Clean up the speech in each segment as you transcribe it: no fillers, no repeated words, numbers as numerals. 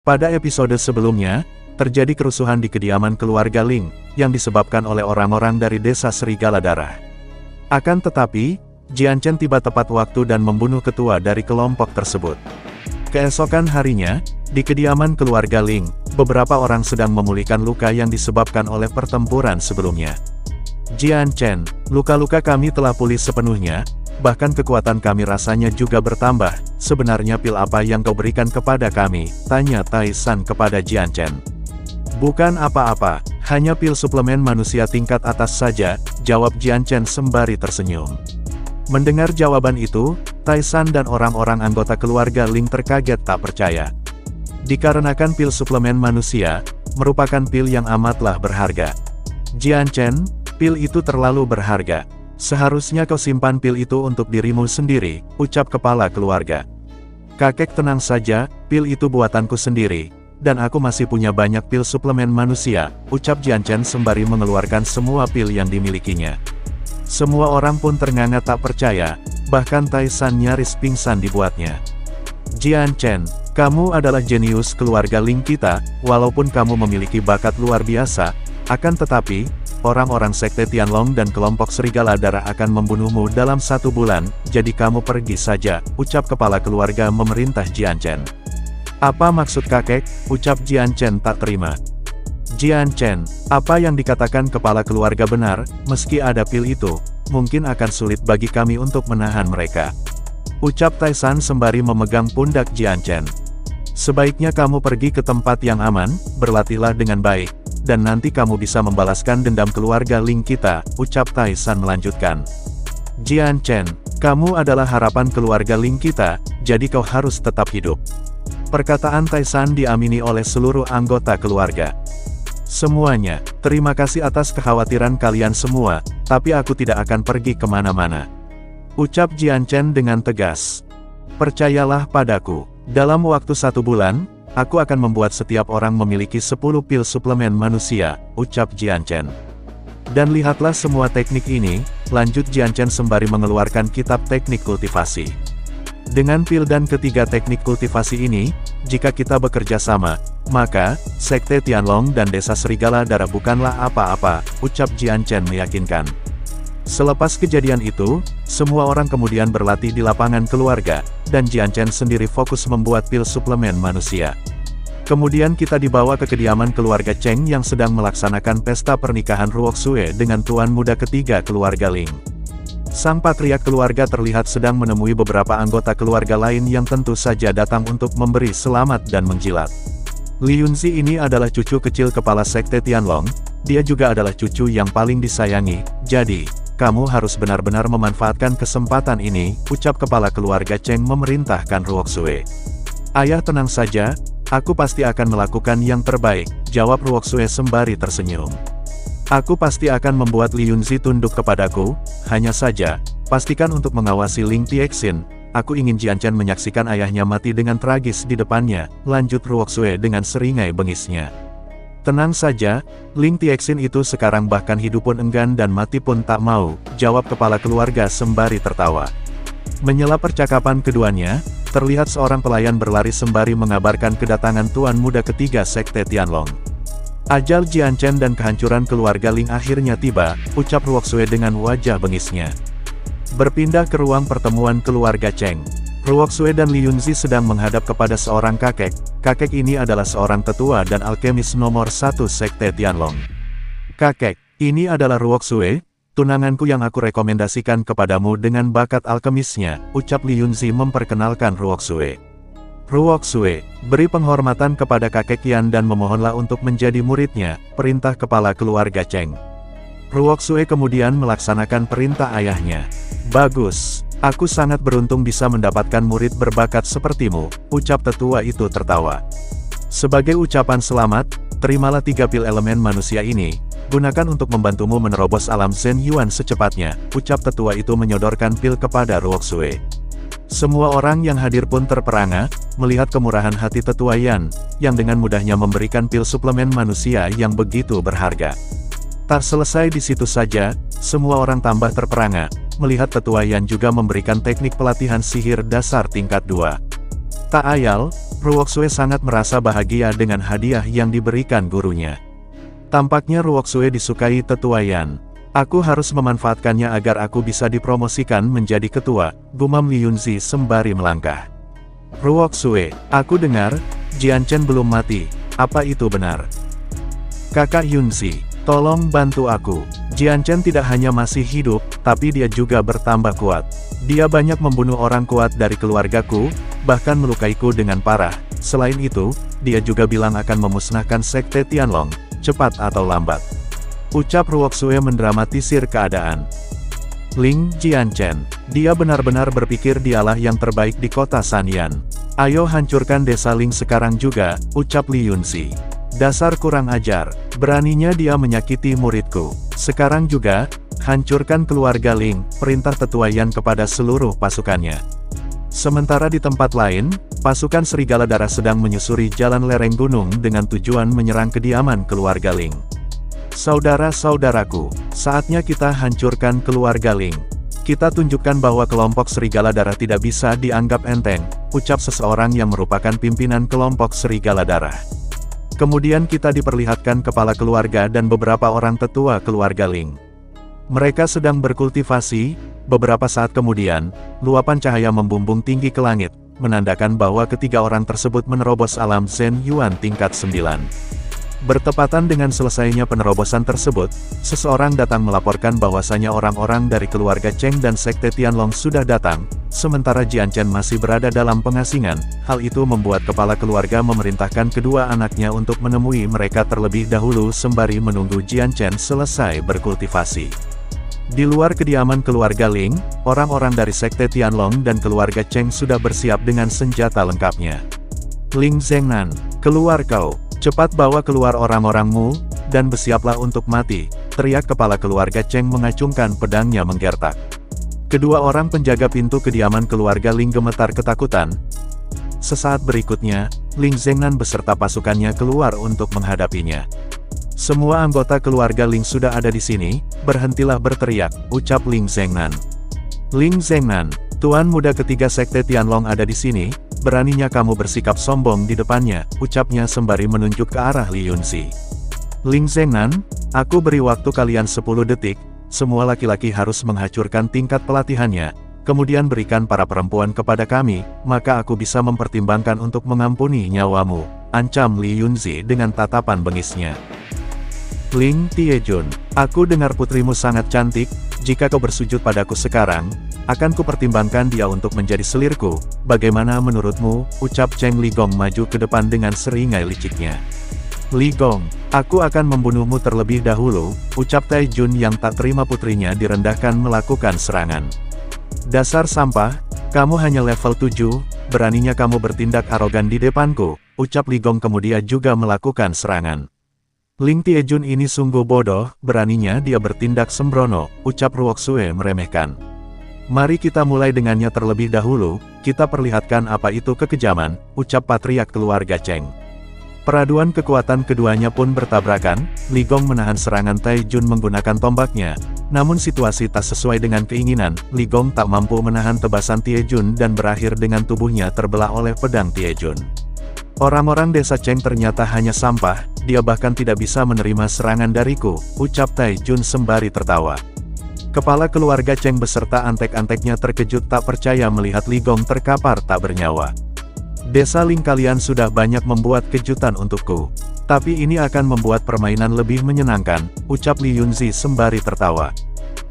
Pada episode sebelumnya, terjadi kerusuhan di kediaman keluarga Ling, yang disebabkan oleh orang-orang dari desa Serigala Darah. Akan tetapi, Jian Chen tiba tepat waktu dan membunuh ketua dari kelompok tersebut. Keesokan harinya, di kediaman keluarga Ling, beberapa orang sedang memulihkan luka yang disebabkan oleh pertempuran sebelumnya. Jian Chen, luka-luka kami telah pulih sepenuhnya, bahkan kekuatan kami rasanya juga bertambah. Sebenarnya pil apa yang kau berikan kepada kami? Tanya Tai San kepada Jian Chen. Bukan apa-apa, hanya pil suplemen manusia tingkat atas saja, jawab Jian Chen sembari tersenyum. Mendengar jawaban itu, Tai San dan orang-orang anggota keluarga Ling terkaget tak percaya. Dikarenakan pil suplemen manusia, merupakan pil yang amatlah berharga. Jian Chen, pil itu terlalu berharga. Seharusnya kau simpan pil itu untuk dirimu sendiri, ucap kepala keluarga. Kakek tenang saja, pil itu buatanku sendiri, dan aku masih punya banyak pil suplemen manusia, ucap Jian Chen sembari mengeluarkan semua pil yang dimilikinya. Semua orang pun ternganga tak percaya, bahkan Tai San nyaris pingsan dibuatnya. Jian Chen, kamu adalah jenius keluarga Ling kita, walaupun kamu memiliki bakat luar biasa, akan tetapi, orang-orang sekte Tianlong dan kelompok Serigala Darah akan membunuhmu dalam 1 bulan, jadi kamu pergi saja, ucap kepala keluarga memerintah Jian Chen. Apa maksud kakek? Ucap Jian Chen tak terima. Jian Chen, apa yang dikatakan kepala keluarga benar, meski ada pil itu, mungkin akan sulit bagi kami untuk menahan mereka. Ucap Tai San sembari memegang pundak Jian Chen. Sebaiknya kamu pergi ke tempat yang aman, berlatihlah dengan baik, dan nanti kamu bisa membalaskan dendam keluarga Ling kita, ucap Tai San melanjutkan. Jian Chen, kamu adalah harapan keluarga Ling kita, jadi kau harus tetap hidup. Perkataan Tai San diamini oleh seluruh anggota keluarga. Semuanya, terima kasih atas kekhawatiran kalian semua, tapi aku tidak akan pergi kemana-mana. Ucap Jian Chen dengan tegas. Percayalah padaku, dalam waktu 1 bulan, aku akan membuat setiap orang memiliki 10 pil suplemen manusia, ucap Jian Chen. Dan lihatlah semua teknik ini, lanjut Jian Chen sembari mengeluarkan kitab teknik kultivasi. Dengan pil dan ketiga teknik kultivasi ini, jika kita bekerja sama, maka, sekte Tianlong dan desa Serigala Darah bukanlah apa-apa, ucap Jian Chen meyakinkan. Selepas kejadian itu, semua orang kemudian berlatih di lapangan keluarga, dan Jian Chen sendiri fokus membuat pil suplemen manusia. Kemudian kita dibawa ke kediaman keluarga Cheng yang sedang melaksanakan pesta pernikahan Ruoxue dengan tuan muda ketiga keluarga Ling. Sang patriark keluarga terlihat sedang menemui beberapa anggota keluarga lain yang tentu saja datang untuk memberi selamat dan menjilat. Li Yunzi ini adalah cucu kecil kepala sekte Tianlong, dia juga adalah cucu yang paling disayangi, jadi, kamu harus benar-benar memanfaatkan kesempatan ini, ucap kepala keluarga Cheng memerintahkan Ruoxue. Ayah tenang saja, aku pasti akan melakukan yang terbaik, jawab Ruoxue sembari tersenyum. Aku pasti akan membuat Li Yunzi tunduk kepadaku, hanya saja, pastikan untuk mengawasi Ling Tiexin, aku ingin Jian Chen menyaksikan ayahnya mati dengan tragis di depannya, lanjut Ruoxue dengan seringai bengisnya. Tenang saja, Ling Tiexin itu sekarang bahkan hidup pun enggan dan mati pun tak mau, jawab kepala keluarga sembari tertawa. Menyela percakapan keduanya, terlihat seorang pelayan berlari sembari mengabarkan kedatangan tuan muda ketiga sekte Tianlong. Ajal Jian Chen dan kehancuran keluarga Ling akhirnya tiba, ucap Ruoxue dengan wajah bengisnya. Berpindah ke ruang pertemuan keluarga Cheng. Ruoxue dan Li Yunzi sedang menghadap kepada seorang kakek. Kakek ini adalah seorang tetua dan alkemis nomor 1 sekte Tianlong. Kakek, ini adalah Ruoxue, tunanganku yang aku rekomendasikan kepadamu dengan bakat alkemisnya, ucap Li Yunzi memperkenalkan Ruoxue. Ruoxue, beri penghormatan kepada kakek Yan dan memohonlah untuk menjadi muridnya, perintah kepala keluarga Cheng. Ruoxue kemudian melaksanakan perintah ayahnya. Bagus, aku sangat beruntung bisa mendapatkan murid berbakat sepertimu, ucap tetua itu tertawa. Sebagai ucapan selamat, terimalah 3 pil elemen manusia ini, gunakan untuk membantumu menerobos alam Zhen Yuan secepatnya, ucap tetua itu menyodorkan pil kepada Ruoxue. Semua orang yang hadir pun terperangah, melihat kemurahan hati tetua Yan, yang dengan mudahnya memberikan pil suplemen manusia yang begitu berharga. Tak selesai di situ saja, semua orang tambah terperangah, melihat tetua Yan juga memberikan teknik pelatihan sihir dasar tingkat 2. Tak ayal, Ruoxue sangat merasa bahagia dengan hadiah yang diberikan gurunya. Tampaknya Ruoxue disukai Tetua Yan. Aku harus memanfaatkannya agar aku bisa dipromosikan menjadi ketua, gumam Li Yunzi sembari melangkah. Ruoxue, aku dengar, Jian Chen belum mati, apa itu benar? Kakak Yunzi, tolong bantu aku. Jian Chen tidak hanya masih hidup, tapi dia juga bertambah kuat. Dia banyak membunuh orang kuat dari keluargaku, bahkan melukaiku dengan parah. Selain itu, dia juga bilang akan memusnahkan Sekte Tianlong, cepat atau lambat. Ucap Ruoxue mendramatisir keadaan. Ling Jianchen, dia benar-benar berpikir dialah yang terbaik di kota Sanyan. Ayo hancurkan desa Ling sekarang juga, ucap Li Yunzi. Dasar kurang ajar, beraninya dia menyakiti muridku. Sekarang juga, hancurkan keluarga Ling, perintah Tetua Yan kepada seluruh pasukannya. Sementara di tempat lain, pasukan Serigala Darah sedang menyusuri jalan lereng gunung dengan tujuan menyerang kediaman keluarga Ling. Saudara-saudaraku, saatnya kita hancurkan keluarga Ling. Kita tunjukkan bahwa kelompok Serigala Darah tidak bisa dianggap enteng, ucap seseorang yang merupakan pimpinan kelompok Serigala Darah. Kemudian kita diperlihatkan kepala keluarga dan beberapa orang tetua keluarga Ling. Mereka sedang berkultivasi, beberapa saat kemudian, luapan cahaya membumbung tinggi ke langit, menandakan bahwa ketiga orang tersebut menerobos alam Zhen Yuan tingkat 9. Bertepatan dengan selesainya penerobosan tersebut, seseorang datang melaporkan bahwasanya orang-orang dari keluarga Cheng dan Sekte Tianlong sudah datang, sementara Jian Chen masih berada dalam pengasingan. Hal itu membuat kepala keluarga memerintahkan kedua anaknya untuk menemui mereka terlebih dahulu sembari menunggu Jian Chen selesai berkultivasi. Di luar kediaman keluarga Ling, orang-orang dari Sekte Tianlong dan keluarga Cheng sudah bersiap dengan senjata lengkapnya. Ling Zhengnan, keluar kau! Cepat bawa keluar orang-orangmu, dan bersiaplah untuk mati, teriak kepala keluarga Cheng mengacungkan pedangnya menggertak. Kedua orang penjaga pintu kediaman keluarga Ling gemetar ketakutan. Sesaat berikutnya, Ling Zhengnan beserta pasukannya keluar untuk menghadapinya. Semua anggota keluarga Ling sudah ada di sini, berhentilah berteriak, ucap Ling Zhengnan. Ling Zhengnan, Tuan muda ketiga Sekte Tianlong ada di sini, beraninya kamu bersikap sombong di depannya, ucapnya sembari menunjuk ke arah Li Yunzi. Ling Zhengnan, aku beri waktu kalian 10 detik, semua laki-laki harus menghancurkan tingkat pelatihannya, kemudian berikan para perempuan kepada kami, maka aku bisa mempertimbangkan untuk mengampuni nyawamu, ancam Li Yunzi dengan tatapan bengisnya. Ling Tiejun, aku dengar putrimu sangat cantik, jika kau bersujud padaku sekarang, akan kupertimbangkan dia untuk menjadi selirku, bagaimana menurutmu, ucap Cheng Ligong maju ke depan dengan seringai liciknya. Ligong, aku akan membunuhmu terlebih dahulu, ucap Taijun yang tak terima putrinya direndahkan melakukan serangan. Dasar sampah, kamu hanya level 7, beraninya kamu bertindak arogan di depanku, ucap Ligong kemudian juga melakukan serangan. Ling Tiejun ini sungguh bodoh, beraninya dia bertindak sembrono, ucap Ruoxue meremehkan. Mari kita mulai dengannya terlebih dahulu, kita perlihatkan apa itu kekejaman, ucap patriark keluarga Cheng. Peraduan kekuatan keduanya pun bertabrakan, Li Gong menahan serangan Taijun menggunakan tombaknya, namun situasi tak sesuai dengan keinginan, Li Gong tak mampu menahan tebasan Taijun dan berakhir dengan tubuhnya terbelah oleh pedang Taijun. Orang-orang desa Cheng ternyata hanya sampah, dia bahkan tidak bisa menerima serangan dariku, ucap Taijun sembari tertawa. Kepala keluarga Cheng beserta antek-anteknya terkejut tak percaya melihat Li Gong terkapar tak bernyawa. Desa Ling kalian sudah banyak membuat kejutan untukku. Tapi ini akan membuat permainan lebih menyenangkan, ucap Li Yunzi sembari tertawa.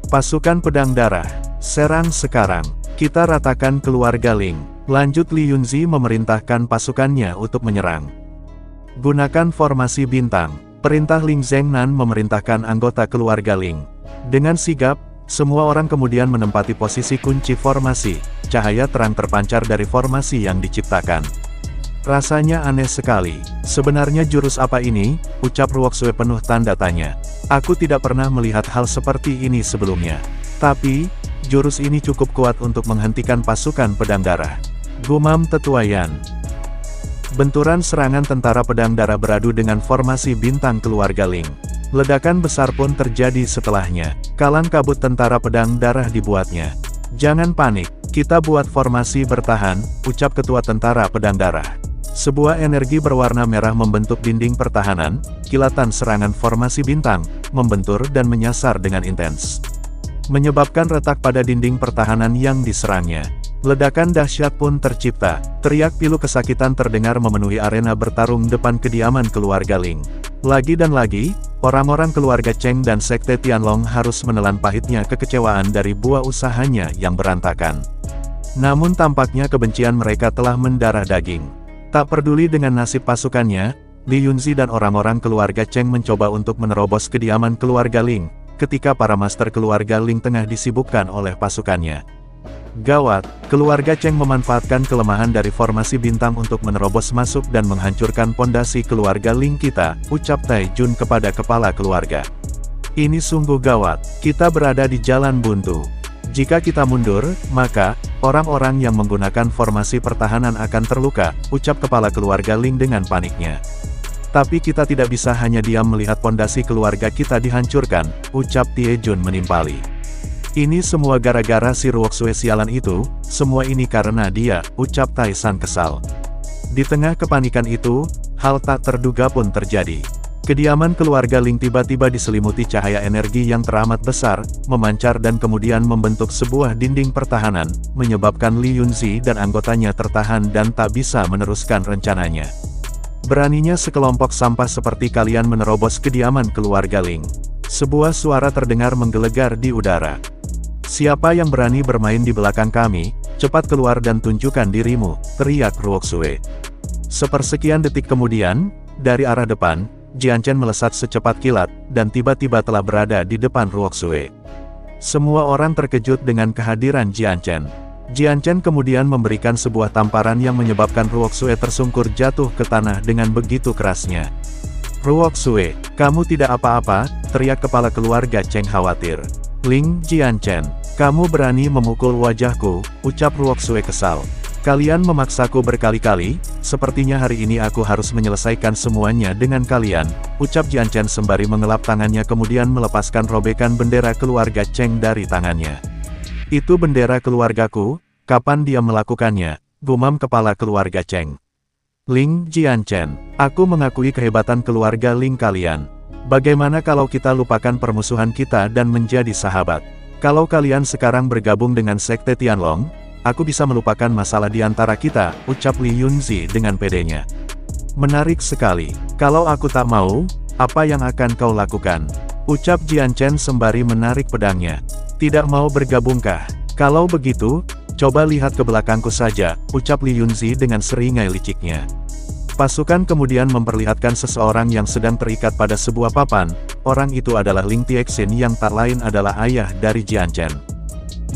Pasukan pedang darah, serang sekarang, kita ratakan keluarga Ling. Lanjut Li Yunzi memerintahkan pasukannya untuk menyerang. Gunakan formasi bintang, perintah Ling Zhengnan memerintahkan anggota keluarga Ling. Dengan sigap, semua orang kemudian menempati posisi kunci formasi, cahaya terang terpancar dari formasi yang diciptakan. Rasanya aneh sekali, sebenarnya jurus apa ini, ucap Ruoxue penuh tanda tanya. Aku tidak pernah melihat hal seperti ini sebelumnya. Tapi, jurus ini cukup kuat untuk menghentikan pasukan pedang darah. Gumam Tetua Yan. Benturan serangan tentara pedang darah beradu dengan formasi bintang keluarga Ling. Ledakan besar pun terjadi setelahnya. Kalang kabut tentara pedang darah dibuatnya. Jangan panik, Kita buat formasi bertahan, ucap ketua tentara pedang darah. Sebuah energi berwarna merah membentuk dinding pertahanan, kilatan serangan formasi bintang, membentur dan menyasar dengan intens. Menyebabkan retak pada dinding pertahanan yang diserangnya. Ledakan dahsyat pun tercipta, teriak pilu kesakitan terdengar memenuhi arena bertarung depan kediaman keluarga Ling. Lagi dan lagi, orang-orang keluarga Cheng dan Sekte Tianlong harus menelan pahitnya kekecewaan dari buah usahanya yang berantakan. Namun tampaknya kebencian mereka telah mendarah daging. Tak peduli dengan nasib pasukannya, Li Yunzi dan orang-orang keluarga Cheng mencoba untuk menerobos kediaman keluarga Ling, ketika para master keluarga Ling tengah disibukkan oleh pasukannya. Gawat, keluarga Cheng memanfaatkan kelemahan dari formasi bintang untuk menerobos masuk dan menghancurkan pondasi keluarga Ling kita, ucap Tai Jun kepada kepala keluarga. Ini sungguh gawat, kita berada di jalan buntu. Jika kita mundur, maka, orang-orang yang menggunakan formasi pertahanan akan terluka, ucap kepala keluarga Ling dengan paniknya. Tapi kita tidak bisa hanya diam melihat pondasi keluarga kita dihancurkan, ucap Tie Jun menimpali. Ini semua gara-gara si Ruoxue sialan itu, semua ini karena dia, ucap Tai San kesal. Di tengah kepanikan itu, hal tak terduga pun terjadi. Kediaman keluarga Ling tiba-tiba diselimuti cahaya energi yang teramat besar, memancar dan kemudian membentuk sebuah dinding pertahanan, menyebabkan Li Yunzi dan anggotanya tertahan dan tak bisa meneruskan rencananya. Beraninya sekelompok sampah seperti kalian menerobos kediaman keluarga Ling. Sebuah suara terdengar menggelegar di udara. Siapa yang berani bermain di belakang kami, cepat keluar dan tunjukkan dirimu, teriak Ruoxue. Sepersekian detik kemudian, dari arah depan, Jian Chen melesat secepat kilat, dan tiba-tiba telah berada di depan Ruoxue. Semua orang terkejut dengan kehadiran Jian Chen. Jian Chen kemudian memberikan sebuah tamparan yang menyebabkan Ruoxue tersungkur jatuh ke tanah dengan begitu kerasnya. Ruoxue, kamu tidak apa-apa, teriak kepala keluarga Cheng khawatir. Ling Jian Chen, kamu berani memukul wajahku, ucap Ruoxue kesal. Kalian memaksaku berkali-kali, sepertinya hari ini aku harus menyelesaikan semuanya dengan kalian, ucap Jian Chen sembari mengelap tangannya kemudian melepaskan robekan bendera keluarga Cheng dari tangannya. Itu bendera keluargaku, kapan dia melakukannya, gumam kepala keluarga Cheng. Ling Jian Chen, aku mengakui kehebatan keluarga Ling kalian. Bagaimana kalau kita lupakan permusuhan kita dan menjadi sahabat? Kalau kalian sekarang bergabung dengan Sekte Tianlong, aku bisa melupakan masalah di antara kita, ucap Li Yunzi dengan pedenya. Menarik sekali. Kalau aku tak mau, apa yang akan kau lakukan? Ucap Jian Chen sembari menarik pedangnya. Tidak mau bergabungkah? Kalau begitu, coba lihat ke belakangku saja, ucap Li Yunzi dengan seringai liciknya. Pasukan kemudian memperlihatkan seseorang yang sedang terikat pada sebuah papan, orang itu adalah Ling Tiexin yang tak lain adalah ayah dari Jian Chen.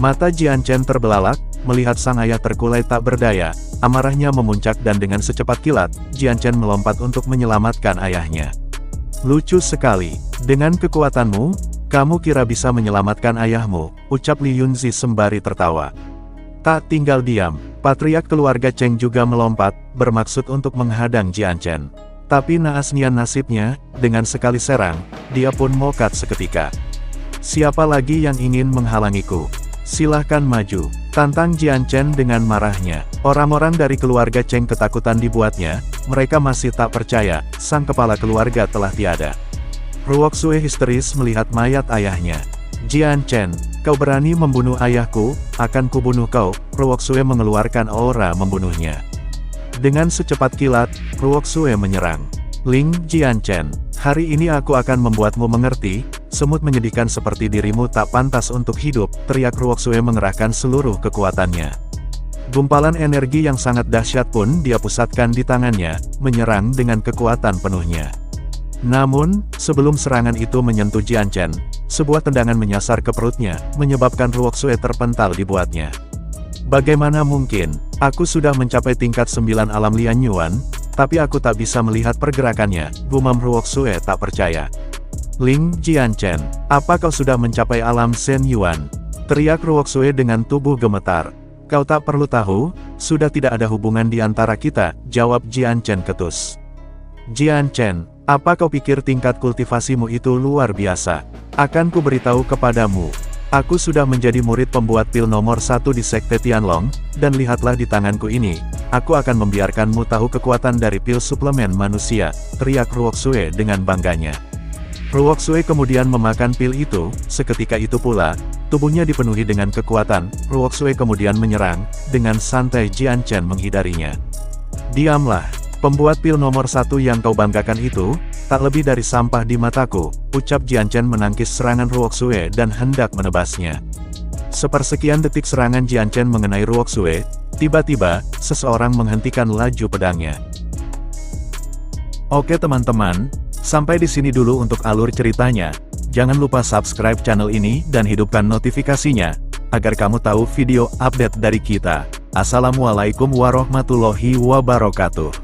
Mata Jian Chen terbelalak, melihat sang ayah terkulai tak berdaya, amarahnya memuncak dan dengan secepat kilat, Jian Chen melompat untuk menyelamatkan ayahnya. Lucu sekali, dengan kekuatanmu, kamu kira bisa menyelamatkan ayahmu, ucap Li Yunzi sembari tertawa. Tak tinggal diam, patriark keluarga Cheng juga melompat, bermaksud untuk menghadang Jian Chen. Tapi naasnya nasibnya, dengan sekali serang, dia pun mokat seketika. Siapa lagi yang ingin menghalangiku? Silahkan maju, tantang Jian Chen dengan marahnya. Orang-orang dari keluarga Cheng ketakutan dibuatnya, mereka masih tak percaya, sang kepala keluarga telah tiada. Ruoxue histeris melihat mayat ayahnya. Jian Chen, kau berani membunuh ayahku, akan kubunuh kau, Ruoxue mengeluarkan aura membunuhnya. Dengan secepat kilat, Ruoxue menyerang. Ling Jian Chen, hari ini aku akan membuatmu mengerti, semut menyedihkan seperti dirimu tak pantas untuk hidup, teriak Ruoxue mengerahkan seluruh kekuatannya. Gumpalan energi yang sangat dahsyat pun dia pusatkan di tangannya, menyerang dengan kekuatan penuhnya. Namun, sebelum serangan itu menyentuh Jian Chen, sebuah tendangan menyasar ke perutnya, menyebabkan Ruoxue terpental dibuatnya. Bagaimana mungkin, aku sudah mencapai tingkat 9 alam Lian Yuan, tapi aku tak bisa melihat pergerakannya, gumam Ruoxue tak percaya. Ling Jian Chen, apa kau sudah mencapai alam Shen Yuan? Teriak Ruoxue dengan tubuh gemetar. Kau tak perlu tahu, sudah tidak ada hubungan di antara kita, jawab Jian Chen ketus. Jian Chen, apa kau pikir tingkat kultivasimu itu luar biasa? Akan ku beritahu kepadamu. Aku sudah menjadi murid pembuat pil nomor 1 di Sekte Tianlong, dan lihatlah di tanganku ini. Aku akan membiarkanmu tahu kekuatan dari pil suplemen manusia, teriak Ruoxue dengan bangganya. Ruoxue kemudian memakan pil itu, seketika itu pula, tubuhnya dipenuhi dengan kekuatan. Ruoxue kemudian menyerang, dengan santai Jian Chen menghindarinya. Diamlah, pembuat pil nomor 1 yang kau banggakan itu, tak lebih dari sampah di mataku, ucap Jian Chen menangkis serangan Ruoxue dan hendak menebasnya. Sepersekian detik serangan Jian Chen mengenai Ruoxue, tiba-tiba, seseorang menghentikan laju pedangnya. Oke teman-teman, sampai di sini dulu untuk alur ceritanya. Jangan lupa subscribe channel ini dan hidupkan notifikasinya, agar kamu tahu video update dari kita. Assalamualaikum warahmatullahi wabarakatuh.